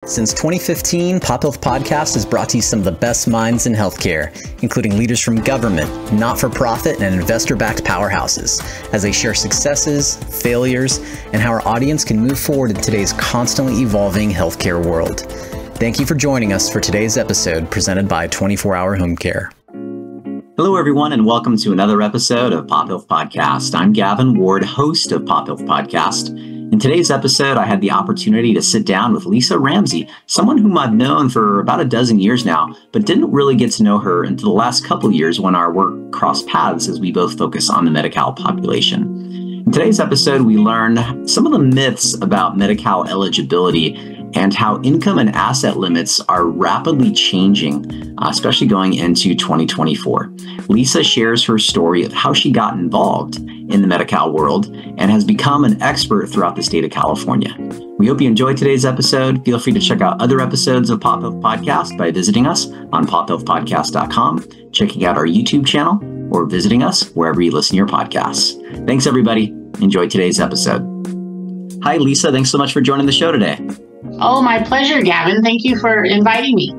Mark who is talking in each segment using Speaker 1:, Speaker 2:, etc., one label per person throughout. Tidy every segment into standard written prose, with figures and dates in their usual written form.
Speaker 1: Since 2015, Pop Health Podcast has brought to you some of the best minds in healthcare, including leaders from government, not-for-profit, and investor-backed powerhouses, as they share successes, failures, and how our audience can move forward in today's constantly evolving healthcare world. Thank you for joining us for today's episode presented by 24 Hour Home Care.
Speaker 2: Hello, everyone, and welcome to another episode of Pop Health Podcast. I'm Gavin Ward, host of Pop Health Podcast. In today's episode, I had the opportunity to sit down with Lisa Ramsey, someone whom I've known for about a dozen years now, but didn't really get to know her until the last couple of years when our work crossed paths as we both focus on the Medi-Cal population. In today's episode, we learn some of the myths about Medi-Cal eligibility and how income and asset limits are rapidly changing, especially going into 2024. Lisa shares her story of how she got involved in the Medi-Cal world and has become an expert throughout the state of California. We hope you enjoyed today's episode. Feel free to check out other episodes of Pop Health Podcast by visiting us on pophealthpodcast.com, checking out our YouTube channel, or visiting us wherever you listen to your podcasts. Thanks, everybody. Enjoy today's episode. Hi, Lisa. Thanks so much for joining the show today.
Speaker 3: Oh, my pleasure, Gavin. Thank you for inviting me.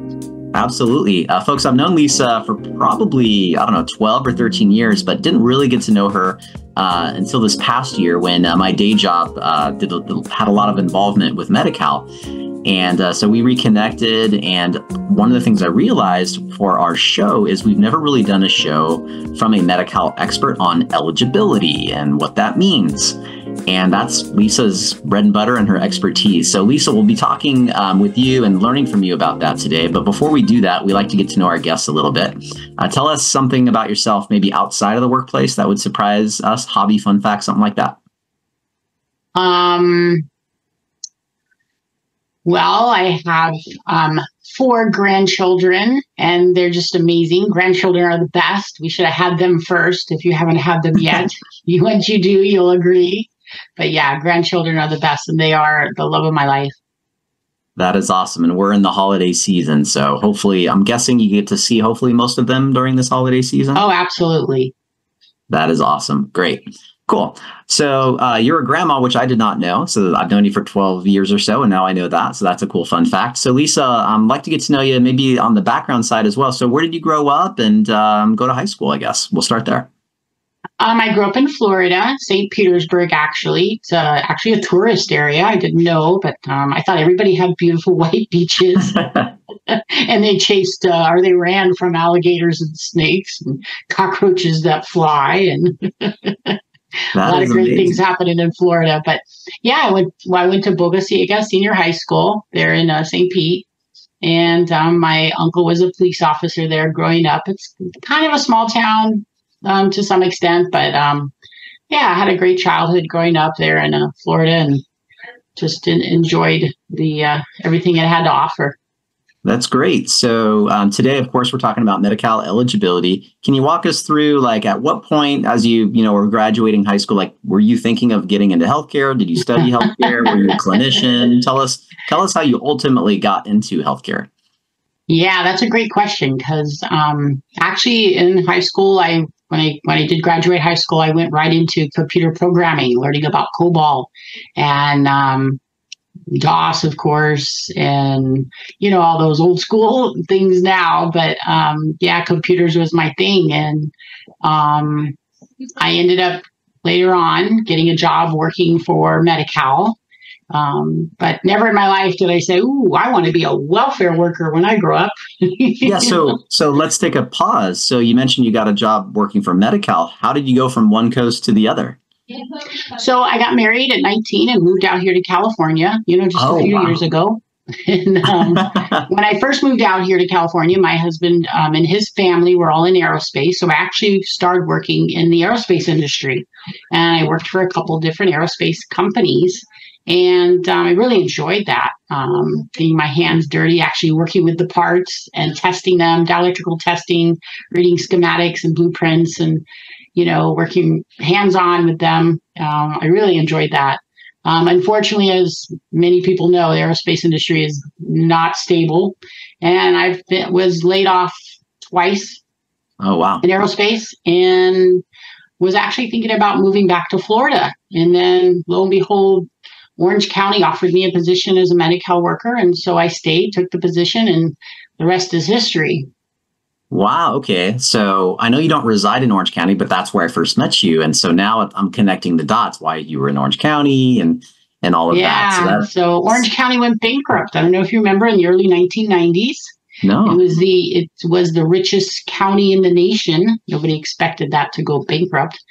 Speaker 2: Absolutely. Folks, I've known Lisa for probably, 12 or 13 years, but didn't really get to know her until this past year when my day job had a lot of involvement with Medi-Cal. And so we reconnected. And one of the things I realized for our show is we've never really done a show from a Medi-Cal expert on eligibility and what that means. And that's Lisa's bread and butter and her expertise. So Lisa, we'll be talking with you and learning from you about that today. But before we do that, we like to get to know our guests a little bit. Tell us something about yourself, maybe outside of the workplace that would surprise us, hobby, fun fact, something like that.
Speaker 3: Well, I have 4 grandchildren, and they're just amazing. Grandchildren are the best. We should have had them first. If you haven't had them yet, once you do, you'll agree. But yeah, grandchildren are the best, and they are the love of my life.
Speaker 2: That is awesome. And we're in the holiday season. So hopefully, I'm guessing you get to see hopefully most of them during this holiday season.
Speaker 3: Oh, absolutely.
Speaker 2: That is awesome. Great. Cool. So you're a grandma, which I did not know. So I've known you for 12 years or so, and now I know that. So that's a cool fun fact. So Lisa, I'd like to get to know you maybe on the background side as well. So where did you grow up and go to high school, I guess? We'll start there.
Speaker 3: I grew up in Florida, St. Petersburg, actually. It's actually a tourist area. I didn't know, but I thought everybody had beautiful white beaches. And they chased or they ran from alligators and snakes and cockroaches that fly. And a lot of great things happening in Florida. But yeah, I went to Boca Ciega Senior High School there in St. Pete. And my uncle was a police officer there growing up. It's kind of a small town. To some extent, but yeah, I had a great childhood growing up there in Florida, and just enjoyed the everything it had to offer.
Speaker 2: That's great. So today, of course, we're talking about Medi-Cal eligibility. Can you walk us through, like, at what point, as you were graduating high school, like, were you thinking of getting into healthcare? Did you study healthcare? Were you a clinician? Tell us how you ultimately got into healthcare.
Speaker 3: Yeah, that's a great question, because actually in high school, when I did graduate high school, I went right into computer programming, learning about COBOL and DOS, of course, and all those old school things now. But yeah, computers was my thing, and I ended up later on getting a job working for Medi-Cal. But never in my life did I say, "Ooh, I want to be a welfare worker when I grow up."
Speaker 2: Yeah. So let's take a pause. So you mentioned you got a job working for Medi-Cal. How did you go from one coast to the other?
Speaker 3: So I got married at 19 and moved out here to California, just a few years ago. And when I first moved out here to California, my husband and his family were all in aerospace. So I actually started working in the aerospace industry, and I worked for a couple different aerospace companies. And I really enjoyed that, getting my hands dirty, actually working with the parts and testing them, dielectrical testing, reading schematics and blueprints, and, working hands-on with them. I really enjoyed that. Unfortunately, as many people know, the aerospace industry is not stable. And I was laid off twice.
Speaker 2: Oh, wow.
Speaker 3: In aerospace, and was actually thinking about moving back to Florida. And then, lo and behold, Orange County offered me a position as a Medi-Cal worker. And so I stayed, took the position, and the rest is history.
Speaker 2: Wow. Okay. So I know you don't reside in Orange County, but that's where I first met you. And so now I'm connecting the dots, why you were in Orange County and all of that.
Speaker 3: Yeah. So Orange County went bankrupt. I don't know if you remember, in the early 1990s.
Speaker 2: No.
Speaker 3: It was the richest county in the nation. Nobody expected that to go bankrupt.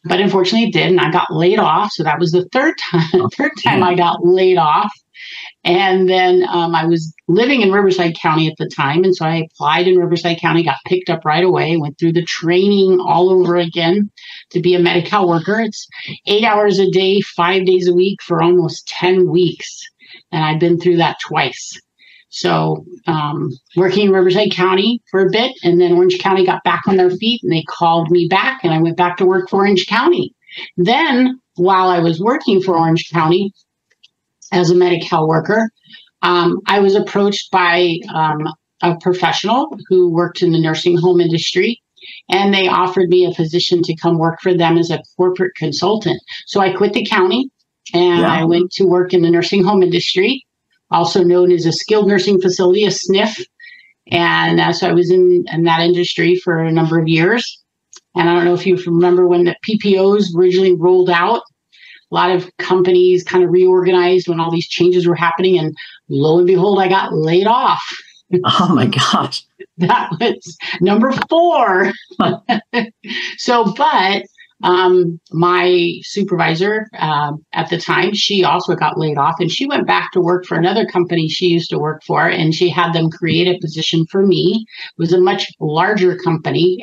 Speaker 3: But unfortunately it did, and I got laid off. So that was the third time I got laid off. And then I was living in Riverside County at the time. And so I applied in Riverside County, got picked up right away, went through the training all over again to be a Medi-Cal worker. It's 8 hours a day, 5 days a week for almost 10 weeks. And I've been through that twice. So working in Riverside County for a bit, and then Orange County got back on their feet and they called me back, and I went back to work for Orange County. Then while I was working for Orange County as a Medi-Cal worker, I was approached by a professional who worked in the nursing home industry, and they offered me a position to come work for them as a corporate consultant. So I quit the county and I went to work in the nursing home industry, also known as a skilled nursing facility, a SNF. And so I was in that industry for a number of years. And I don't know if you remember when the PPOs originally rolled out. A lot of companies kind of reorganized when all these changes were happening. And lo and behold, I got laid off.
Speaker 2: Oh, my gosh.
Speaker 3: That was number 4. But my supervisor at the time, she also got laid off, and she went back to work for another company she used to work for, and she had them create a position for me. It was a much larger company.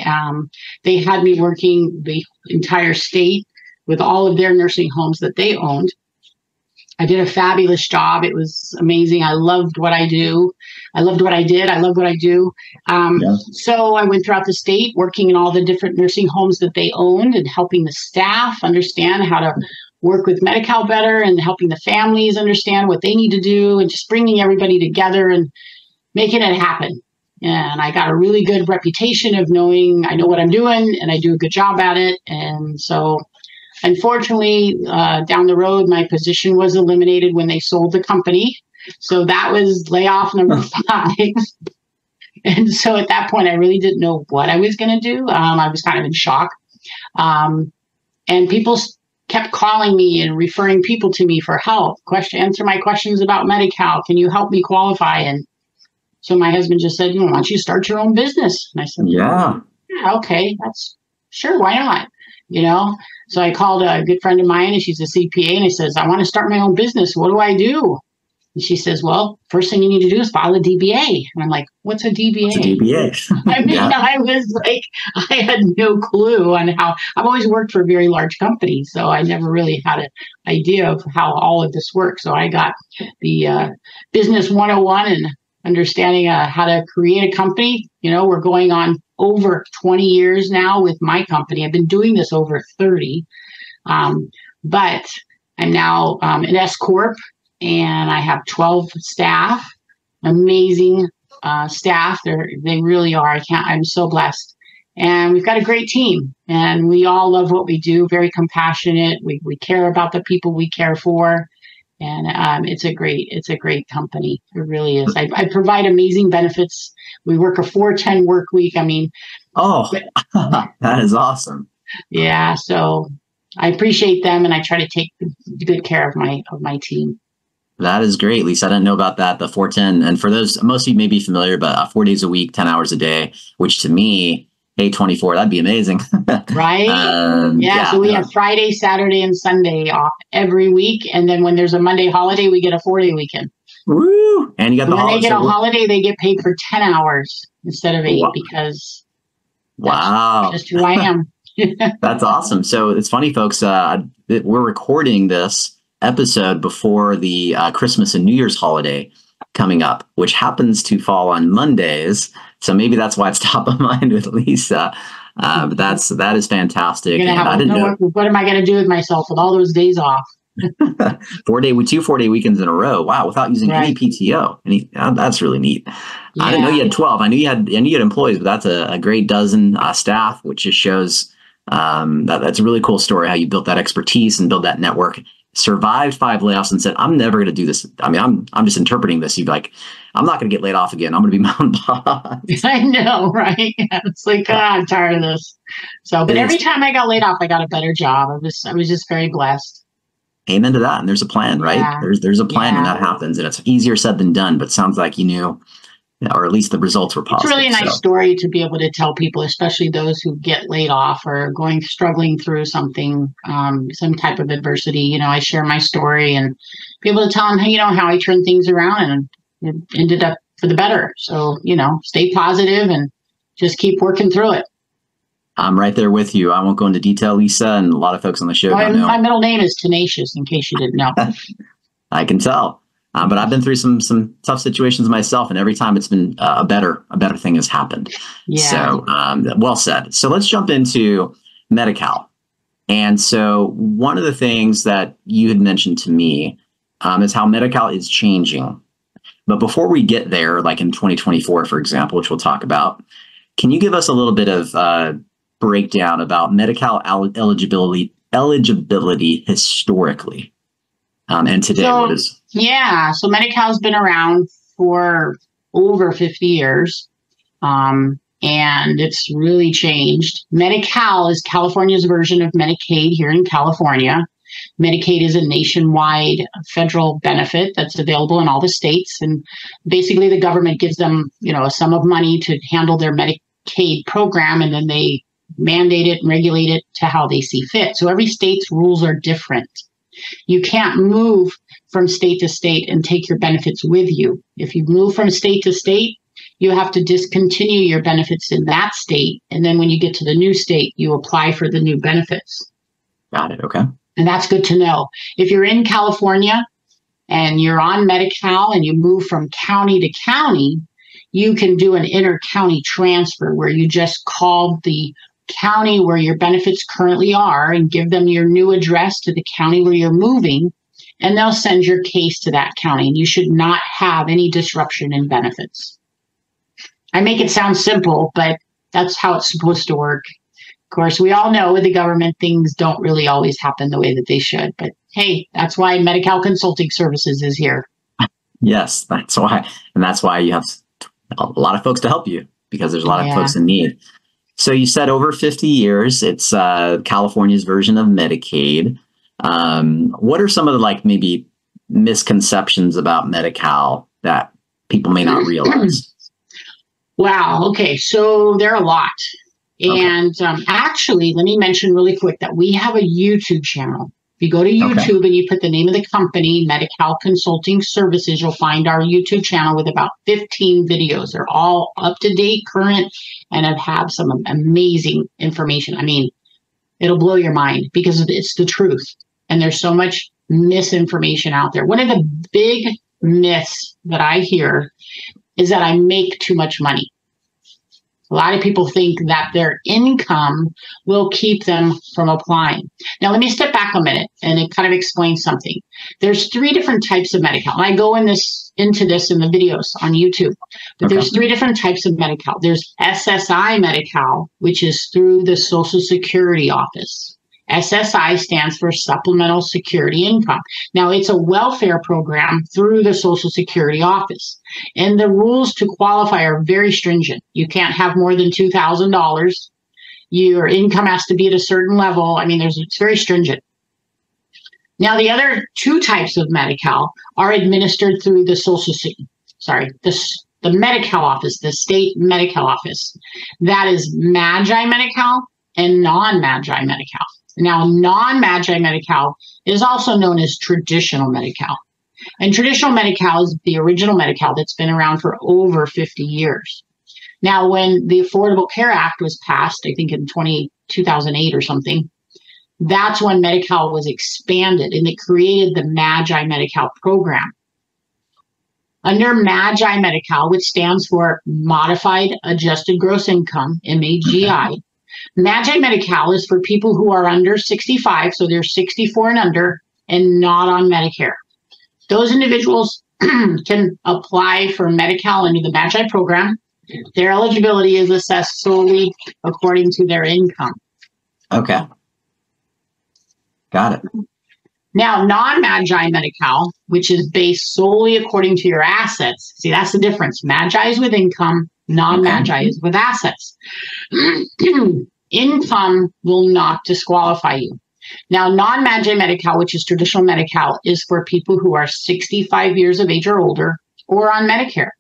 Speaker 3: They had me working the entire state with all of their nursing homes that they owned. I did a fabulous job. It was amazing. I loved what I do. I loved what I did. I love what I do. So I went throughout the state working in all the different nursing homes that they owned and helping the staff understand how to work with Medi-Cal better, and helping the families understand what they need to do, and just bringing everybody together and making it happen. And I got a really good reputation of knowing I know what I'm doing and I do a good job at it. And so unfortunately, down the road, my position was eliminated when they sold the company. So that was layoff number 5. And so at that point, I really didn't know what I was going to do. I was kind of in shock. And people kept calling me and referring people to me for help, answer my questions about Medi-Cal. Can you help me qualify? And so my husband just said, why don't you start your own business? And I said, yeah, okay, sure, why not? So I called a good friend of mine, and she's a CPA, and I says, I want to start my own business. What do I do? And she says, well, first thing you need to do is file a DBA. And I'm like, what's a DBA?
Speaker 2: What's a DBA?
Speaker 3: I mean, I was like, I had no clue on how. I've always worked for a very large company, so I never really had an idea of how all of this works. So I got the business 101 and understanding how to create a company. We're going on over 20 years now with my company. I've been doing this over 30, but I'm now an S Corp, and I have 12 staff, amazing staff. They really are. I'm so blessed. And we've got a great team, and we all love what we do, very compassionate. We care about the people we care for. And it's a great company. It really is. I provide amazing benefits. We work a 4-10 work week. I mean,
Speaker 2: that is awesome.
Speaker 3: Yeah. So I appreciate them, and I try to take good care of my team.
Speaker 2: That is great, Lisa. I didn't know about that, the 4-10. And for those, most of you may be familiar, but 4 days a week, 10 hours a day, which to me, 8/24, that'd be amazing.
Speaker 3: Right? So we have Friday, Saturday, and Sunday off every week. And then when there's a Monday holiday, we get a 4-day weekend.
Speaker 2: Woo! And you got the holiday.
Speaker 3: When they get a holiday, they get paid for 10 hours instead of 8 because that's just who I am.
Speaker 2: That's awesome. So it's funny, folks, we're recording this episode before the Christmas and New Year's holiday coming up, which happens to fall on Mondays. So maybe that's why it's top of mind with Lisa. But that is fantastic.
Speaker 3: What am I going to do with myself with all those days off?
Speaker 2: 4-day 4-day weekends in a row. Wow, without using any PTO. That's really neat. Yeah. I didn't know you had 12. I knew you had employees, but that's a great dozen staff, which just shows that's a really cool story how you built that expertise and built that network survived 5 layoffs and said, I'm never going to do this. I mean, I'm just interpreting this. You'd be like, I'm not going to get laid off again. I'm going to be my own boss.
Speaker 3: I know, right? It's like, I'm tired of this. So, but every time I got laid off, I got a better job. I was just very blessed.
Speaker 2: Amen to that. And there's a plan, right?
Speaker 3: Yeah.
Speaker 2: There's a plan when that happens, and it's easier said than done, but it sounds like you knew, or at least the results were positive.
Speaker 3: It's really a nice story to be able to tell people, especially those who get laid off or struggling through something, some type of adversity. You know, I share my story and be able to tell them, hey, you know, how I turned things around and it ended up for the better. So, you know, stay positive and just keep working through it.
Speaker 2: I'm right there with you. I won't go into detail, Lisa, and a lot of folks on the show don't know.
Speaker 3: My middle name is Tenacious, in case you didn't know.
Speaker 2: I can tell. But I've been through some tough situations myself, and every time it's been a better thing has happened.
Speaker 3: Yeah.
Speaker 2: So well said. So let's jump into Medi-Cal. And so one of the things that you had mentioned to me is how Medi-Cal is changing. But before we get there, like in 2024, for example, which we'll talk about, can you give us a little bit of breakdown about Medi-Cal eligibility historically and today? What is?
Speaker 3: Yeah, so Medi-Cal has been around for over 50 years, and it's really changed. Medi-Cal is California's version of Medicaid here in California. Medicaid is a nationwide federal benefit that's available in all the states, and basically the government gives them, you know, a sum of money to handle their Medicaid program, and then they mandate it and regulate it to how they see fit. So every state's rules are different. You can't move from state to state and take your benefits with you. If you move from state to state, you have to discontinue your benefits in that state. And then when you get to the new state, you apply for the new benefits.
Speaker 2: Got it. Okay.
Speaker 3: And that's good to know. If you're in California and you're on Medi-Cal and you move from county to county, you can do an inter-county transfer where you just call the county where your benefits currently are and give them your new address to the county where you're moving, and they'll send your case to that county, and you should not have any disruption in benefits. I make it sound simple, but that's how it's supposed to work. Of course, we all know with the government, things don't really always happen the way that they should, but hey, that's why Medi-Cal Consulting Services is here.
Speaker 2: Yes, that's why. And that's why you have a lot of folks to help you, because there's a lot of folks in need. So you said over 50 years, it's California's version of Medicaid. What are some of the maybe misconceptions about Medi-Cal that people may not realize?
Speaker 3: Wow. Okay. So there are a lot. And actually, let me mention really quick that we have a YouTube channel. If you go to YouTube and you put the name of the company, Medi-Cal Consulting Services, you'll find our YouTube channel with about 15 videos. They're all up to date, current, and have some amazing information. I mean, it'll blow your mind because it's the truth. And there's so much misinformation out there. One of the big myths that I hear is that I make too much money. A lot of people think that their income will keep them from applying. Now, let me step back a minute and it kind of explains something. There's 3 different types of Medi-Cal. I go into this in the videos on YouTube, but there's 3 different types of Medi-Cal. There's SSI Medi-Cal, which is through the Social Security office. SSI stands for Supplemental Security Income. Now, it's a welfare program through the Social Security office. And the rules to qualify are very stringent. You can't have more than $2,000. Your income has to be at a certain level. I mean, it's very stringent. Now, the other 2 types of Medi-Cal are administered through the the Medi-Cal office, the state Medi-Cal office. That is Magi Medi-Cal and non-Magi Medi-Cal. Now, non-Magi Medi-Cal is also known as traditional Medi-Cal. And traditional Medi-Cal is the original Medi-Cal that's been around for over 50 years. Now, when the Affordable Care Act was passed, I think in 2008 or something, that's when Medi-Cal was expanded and it created the Magi Medi-Cal program. Under Magi Medi-Cal, which stands for Modified Adjusted Gross Income, MAGI, Magi Medi-Cal is for people who are under 65, so they're 64 and under, and not on Medicare. Those individuals can apply for Medi-Cal under the Magi program. Their eligibility is assessed solely according to their income.
Speaker 2: Okay. Got it.
Speaker 3: Now, non-Magi Medi-Cal, which is based solely according to your assets. See, that's the difference. Magi is with income, non-Magi is with assets. Income will not disqualify you. Now, non-Magi Medi-Cal, which is traditional Medi-Cal, is for people who are 65 years of age or older or on Medicare.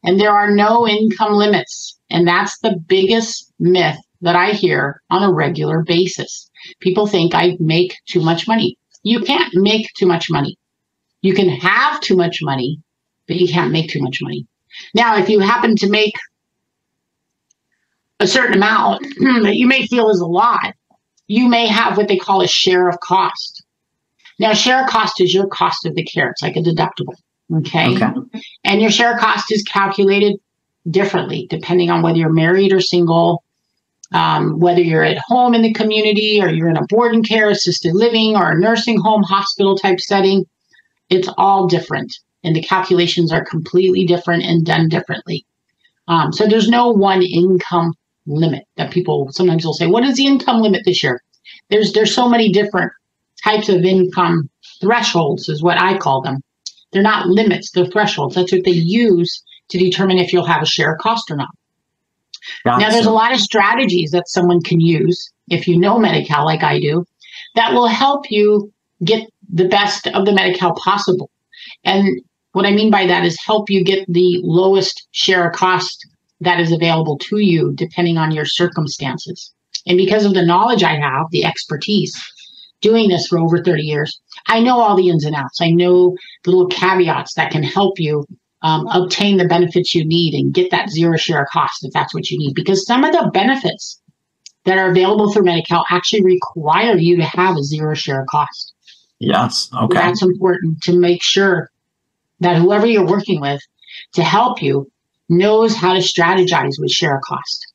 Speaker 3: And there are no income limits. And that's the biggest myth that I hear on a regular basis. People think I make too much money. You can't make too much money. You can have too much money, but you can't make too much money. Now, if you happen to make a certain amount that you may feel is a lot, you may have what they call a share of cost. Now, share of cost is your cost of the care. It's like a deductible, okay? And your share of cost is calculated differently depending on whether you're married or single, whether you're at home in the community or you're in a boarding care, assisted living, or a nursing home, hospital type setting. It's all different. And the calculations are completely different and done differently. So there's no one income limit that people sometimes will say, what is the income limit this year? There's so many different types of income thresholds is what I call them. They're not limits, they're thresholds. That's what they use to determine if you'll have a share of cost or not. Now, there's a lot of strategies that someone can use, if you know Medi-Cal like I do, that will help you get the best of the Medi-Cal possible. And what I mean by that is help you get the lowest share of cost that is available to you, depending on your circumstances. And because of the knowledge I have, the expertise, doing this for over 30 years, I know all the ins and outs. I know the little caveats that can help you obtain the benefits you need and get that zero share of cost if that's what you need. Because some of the benefits that are available through Medi-Cal actually require you to have a zero share of cost.
Speaker 2: Yes. Okay.
Speaker 3: That's important to make sure that whoever you're working with to help you knows how to strategize with share of cost.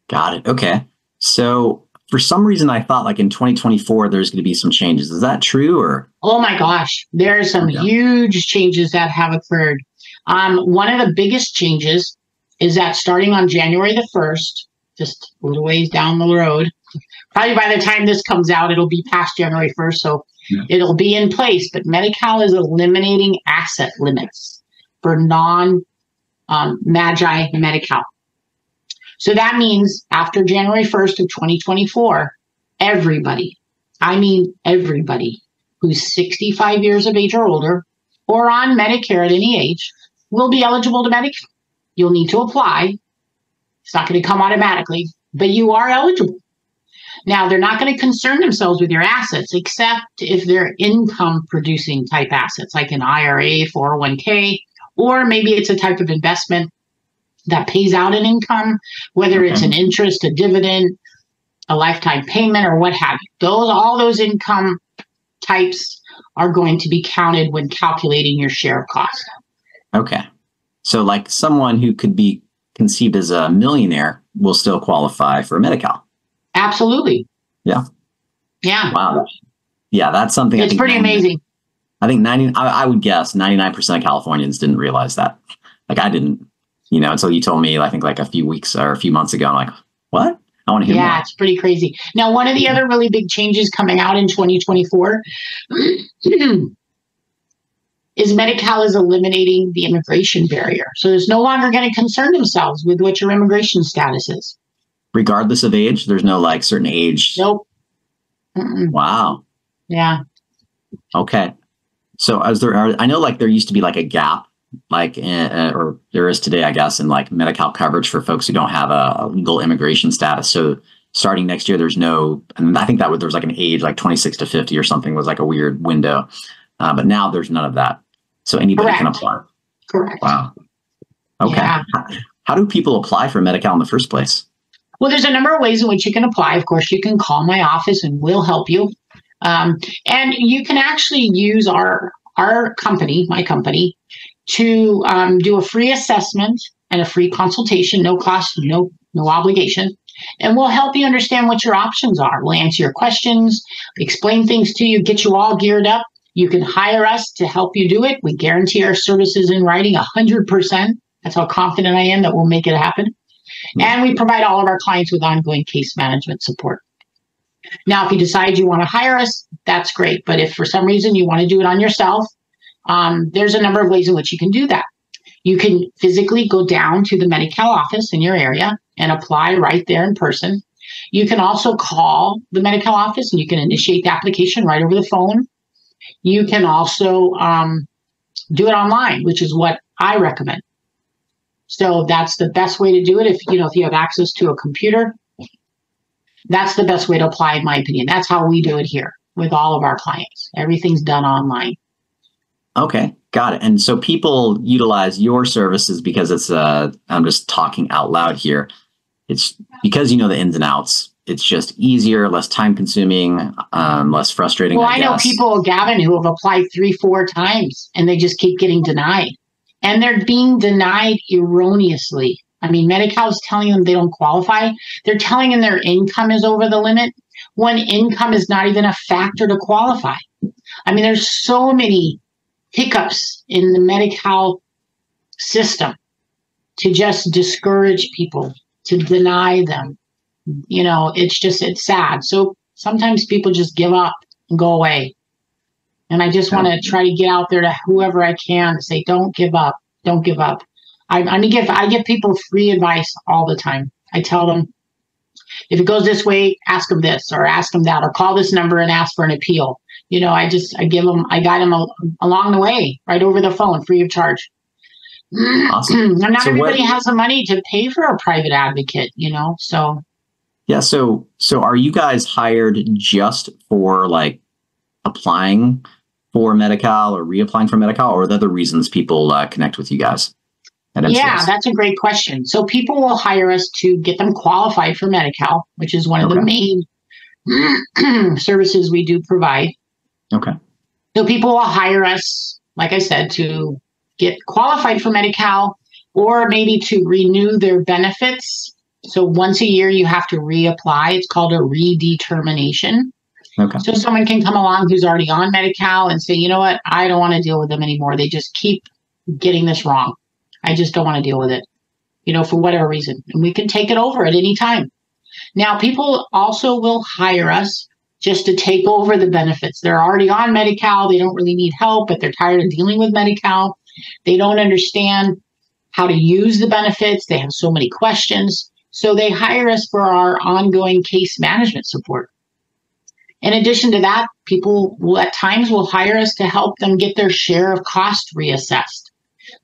Speaker 2: Got it. Okay. So for some reason, I thought like in 2024, there's going to be some changes. Is that true or?
Speaker 3: Oh my gosh, there are some huge changes that have occurred. One of the biggest changes is that starting on January the 1st, just a little ways down the road, probably by the time this comes out, it'll be past January 1st, so it'll be in place. But Medi-Cal is eliminating asset limits for non-Magi Medi-Cal. So that means after January 1st of 2024, everybody, I mean everybody who's 65 years of age or older or on Medicare at any age will be eligible to Medi-Cal. You'll need to apply. It's not going to come automatically, but you are eligible. Now, they're not going to concern themselves with your assets, except if they're income producing type assets, like an IRA, 401k, or maybe it's a type of investment that pays out an income, whether it's an interest, a dividend, a lifetime payment, or what have you. All those income types are going to be counted when calculating your share of cost.
Speaker 2: Okay. So like someone who could be conceived as a millionaire will still qualify for Medi-Cal.
Speaker 3: Absolutely.
Speaker 2: Yeah.
Speaker 3: Yeah.
Speaker 2: Wow. Yeah, that's something.
Speaker 3: It's pretty amazing.
Speaker 2: I think I would guess 99% of Californians didn't realize that. Like I didn't, until you told me, I think like a few weeks or a few months ago. I'm like, what? I want to hear more.
Speaker 3: Yeah, it's pretty crazy. Now, one of the other really big changes coming out in 2024 is Medi-Cal is eliminating the immigration barrier. So there's no longer going to concern themselves with what your immigration status is.
Speaker 2: Regardless of age, there's no like certain age.
Speaker 3: Nope.
Speaker 2: Wow.
Speaker 3: Yeah.
Speaker 2: Okay. So I know like there used to be like a gap, like, or there is today, I guess, in like Medi-Cal coverage for folks who don't have a legal immigration status. So starting next year, there's no, and I think there was like an age like 26 to 50 or something was like a weird window. But now there's none of that. So anybody can apply.
Speaker 3: Correct.
Speaker 2: Wow. Okay. Yeah. How do people apply for Medi-Cal in the first place?
Speaker 3: Well, there's a number of ways in which you can apply. Of course, you can call my office and we'll help you. And you can actually use our company, my company, to do a free assessment and a free consultation, no cost, no obligation. And we'll help you understand what your options are. We'll answer your questions, explain things to you, get you all geared up. You can hire us to help you do it. We guarantee our services in writing 100%. That's how confident I am that we'll make it happen. And we provide all of our clients with ongoing case management support. Now, if you decide you want to hire us, that's great. But if for some reason you want to do it on yourself, there's a number of ways in which you can do that. You can physically go down to the Medi-Cal office in your area and apply right there in person. You can also call the Medi-Cal office and you can initiate the application right over the phone. You can also do it online, which is what I recommend. So that's the best way to do it. If you have access to a computer, that's the best way to apply, in my opinion. That's how we do it here with all of our clients. Everything's done online.
Speaker 2: Okay, got it. And so people utilize your services because it's, I'm just talking out loud here. It's because you know the ins and outs. It's just easier, less time consuming, less frustrating.
Speaker 3: Well, I know people, Gavin, who have applied 3-4 times and they just keep getting denied. And they're being denied erroneously. I mean, Medi-Cal is telling them they don't qualify. They're telling them their income is over the limit when income is not even a factor to qualify. I mean, there's so many hiccups in the Medi-Cal system to just discourage people, to deny them. It's sad. So sometimes people just give up and go away. And I just want to try to get out there to whoever I can to say, don't give up. Don't give up. I give people free advice all the time. I tell them, if it goes this way, ask them this or ask them that, or call this number and ask for an appeal. I guide them along the way, right over the phone, free of charge.
Speaker 2: Awesome.
Speaker 3: And not everybody has the money to pay for a private advocate, so.
Speaker 2: Yeah. So are you guys hired just for like applying for Medi-Cal or reapplying for Medi-Cal, or are there other reasons people connect with you guys?
Speaker 3: Yeah, that's a great question. So people will hire us to get them qualified for Medi-Cal, which is one of the main services we do provide.
Speaker 2: Okay.
Speaker 3: So people will hire us, like I said, to get qualified for Medi-Cal or maybe to renew their benefits. So once a year, you have to reapply. It's called a redetermination.
Speaker 2: Okay. So
Speaker 3: someone can come along who's already on Medi-Cal and say, you know what, I don't want to deal with them anymore. They just keep getting this wrong. I just don't want to deal with it, for whatever reason. And we can take it over at any time. Now, people also will hire us just to take over the benefits. They're already on Medi-Cal. They don't really need help, but they're tired of dealing with Medi-Cal. They don't understand how to use the benefits. They have so many questions. So they hire us for our ongoing case management support. In addition to that, people at times will hire us to help them get their share of cost reassessed.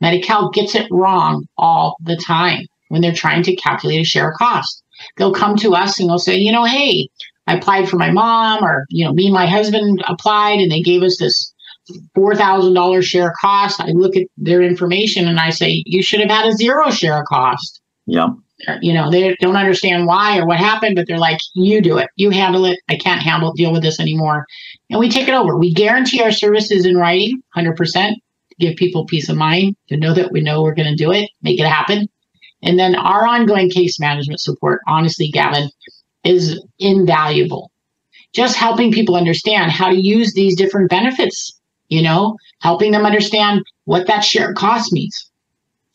Speaker 3: Medi-Cal gets it wrong all the time when they're trying to calculate a share of cost. They'll come to us and they'll say, hey, I applied for my mom, or, me and my husband applied and they gave us this $4,000 share of cost. I look at their information and I say, you should have had a 0 share of cost.
Speaker 2: Yeah.
Speaker 3: They don't understand why or what happened, but they're like, you do it. You handle it. I can't deal with this anymore. And we take it over. We guarantee our services in writing, 100%. Give people peace of mind to know that we know we're going to do it, make it happen. And then our ongoing case management support, honestly, Gavin, is invaluable. Just helping people understand how to use these different benefits, helping them understand what that shared cost means.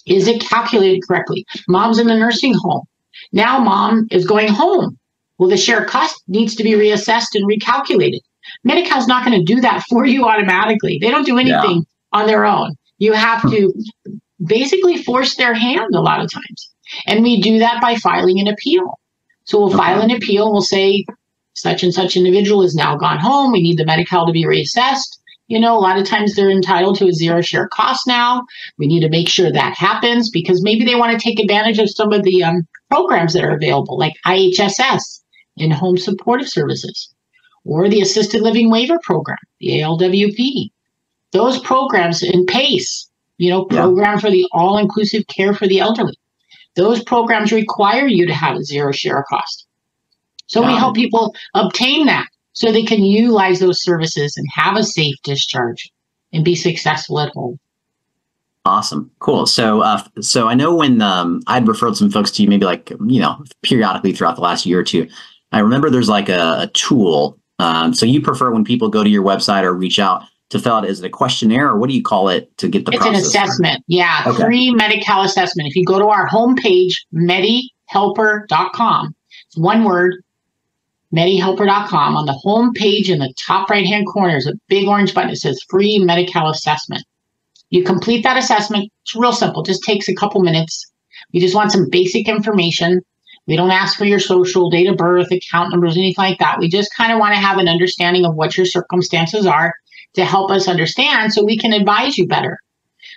Speaker 3: Is it calculated correctly? Mom's in the nursing home. Now mom is going home. Well, the shared cost needs to be reassessed and recalculated. Medi-Cal's not going to do that for you automatically. They don't do anything on their own. You have to basically force their hand a lot of times. And we do that by filing an appeal. So we'll file an appeal. We'll say such and such individual is now gone home. We need the Medi-Cal to be reassessed. A lot of times they're entitled to a 0 share cost now. We need to make sure that happens because maybe they want to take advantage of some of the programs that are available, like IHSS, in-home supportive services, or the assisted living waiver program, the ALWP. Those programs in PACE, program for the all-inclusive care for the elderly. Those programs require you to have a 0 share cost. So we help people obtain that so they can utilize those services and have a safe discharge and be successful at home.
Speaker 2: Awesome. Cool. So I know when I'd referred some folks to you, maybe periodically throughout the last year or two, I remember there's like a tool. So you prefer when people go to your website or reach out to fill out, is it a questionnaire or what do you call it to get the process?
Speaker 3: It's an assessment. Yeah. Okay. Free Medi-Cal assessment. If you go to our homepage, medihelper.com, it's one word, MediHelper.com. On the home page in the top right-hand corner is a big orange button that says free Medi-Cal assessment. You complete that assessment. It's real simple. Just takes a couple minutes. We just want some basic information. We don't ask for your social, date of birth, account numbers, anything like that. We just kind of want to have an understanding of what your circumstances are to help us understand so we can advise you better.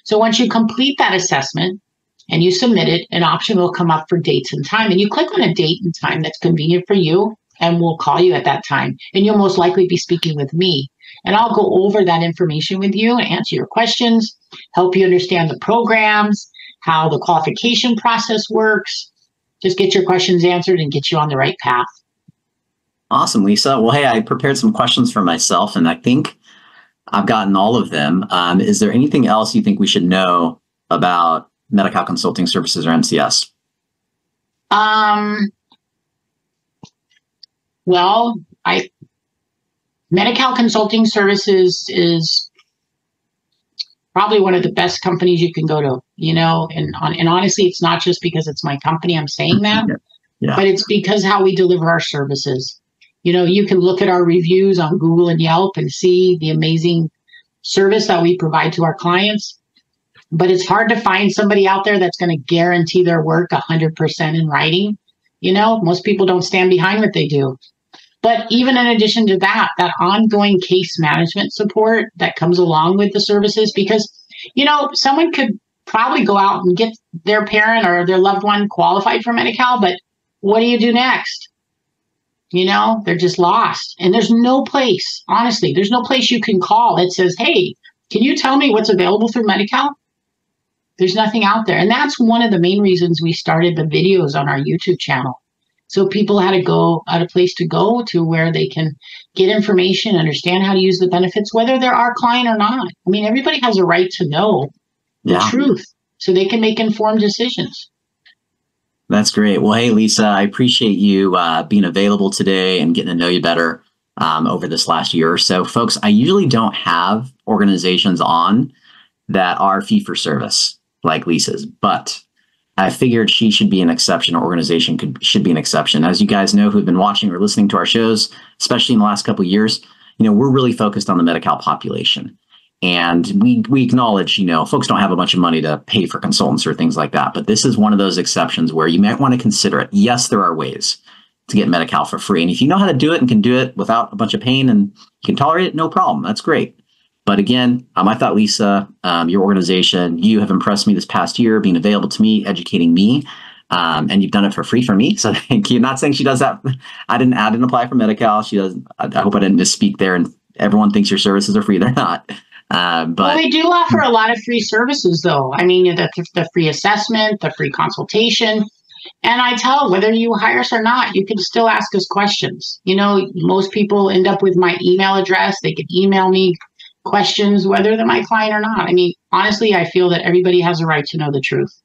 Speaker 3: So once you complete that assessment and you submit it, an option will come up for dates and time. And you click on a date and time that's convenient for you, and we'll call you at that time. And you'll most likely be speaking with me. And I'll go over that information with you and answer your questions, help you understand the programs, how the qualification process works. Just get your questions answered and get you on the right path.
Speaker 2: Awesome, Lisa. Well, hey, I prepared some questions for myself, and I think I've gotten all of them. Is there anything else you think we should know about Medi-Cal Consulting Services or MCS?
Speaker 3: Well, Medi-Cal Consulting Services is probably one of the best companies you can go to, and honestly, it's not just because it's my company I'm saying that, but it's because how we deliver our services. You can look at our reviews on Google and Yelp and see the amazing service that we provide to our clients. But it's hard to find somebody out there that's going to guarantee their work 100% in writing. Most people don't stand behind what they do. But even in addition to that ongoing case management support that comes along with the services, because, someone could probably go out and get their parent or their loved one qualified for Medi-Cal, but what do you do next? They're just lost. And there's no place, honestly, there's no place you can call that says, hey, can you tell me what's available through Medi-Cal? There's nothing out there. And that's one of the main reasons we started the videos on our YouTube channel. So people had a place to go to where they can get information, understand how to use the benefits, whether they're our client or not. I mean, everybody has a right to know the truth so they can make informed decisions.
Speaker 2: That's great. Well, hey, Lisa, I appreciate you being available today and getting to know you better over this last year or so. Folks, I usually don't have organizations on that are fee-for-service like Lisa's, but I figured she should be an exception, or organization should be an exception. As you guys know, who've been watching or listening to our shows, especially in the last couple of years, we're really focused on the Medi-Cal population. And we acknowledge, folks don't have a bunch of money to pay for consultants or things like that. But this is one of those exceptions where you might want to consider it. Yes, there are ways to get Medi-Cal for free. And if you know how to do it and can do it without a bunch of pain and you can tolerate it, no problem. That's great. But again, I thought, Lisa, your organization, you have impressed me this past year, being available to me, educating me, and you've done it for free for me. So thank you. Not saying she does that. I didn't apply for Medi-Cal. She does. I hope I didn't misspeak there. And everyone thinks your services are free. They're not. But
Speaker 3: we do offer a lot of free services, though. I mean, the free assessment, the free consultation. And I tell whether you hire us or not, you can still ask us questions. Most people end up with my email address. They can email me questions, whether they're my client or not. I mean, honestly, I feel that everybody has a right to know the truth.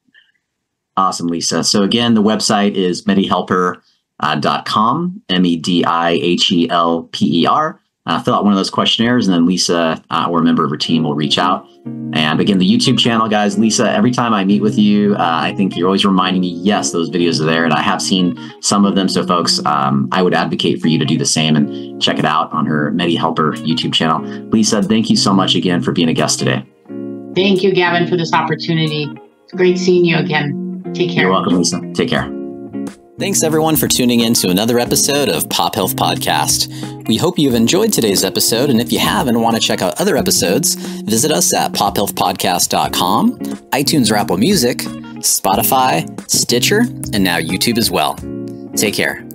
Speaker 2: Awesome, Lisa. So again, the website is medihelper.com, MEDIHELPER. Fill out one of those questionnaires, and then Lisa or a member of her team will reach out. And again, the YouTube channel, guys, Lisa, every time I meet with you, I think you're always reminding me, yes, those videos are there, and I have seen some of them. So folks, I would advocate for you to do the same and check it out on her Medi-Helper YouTube channel. Lisa, thank you so much again for being a guest today.
Speaker 3: Thank you, Gavin, for this opportunity. It's great seeing you again. Take care.
Speaker 2: You're welcome, Lisa. Take care.
Speaker 1: Thanks, everyone, for tuning in to another episode of Pop Health Podcast. We hope you've enjoyed today's episode, and if you have and want to check out other episodes, visit us at pophealthpodcast.com, iTunes or Apple Music, Spotify, Stitcher, and now YouTube as well. Take care.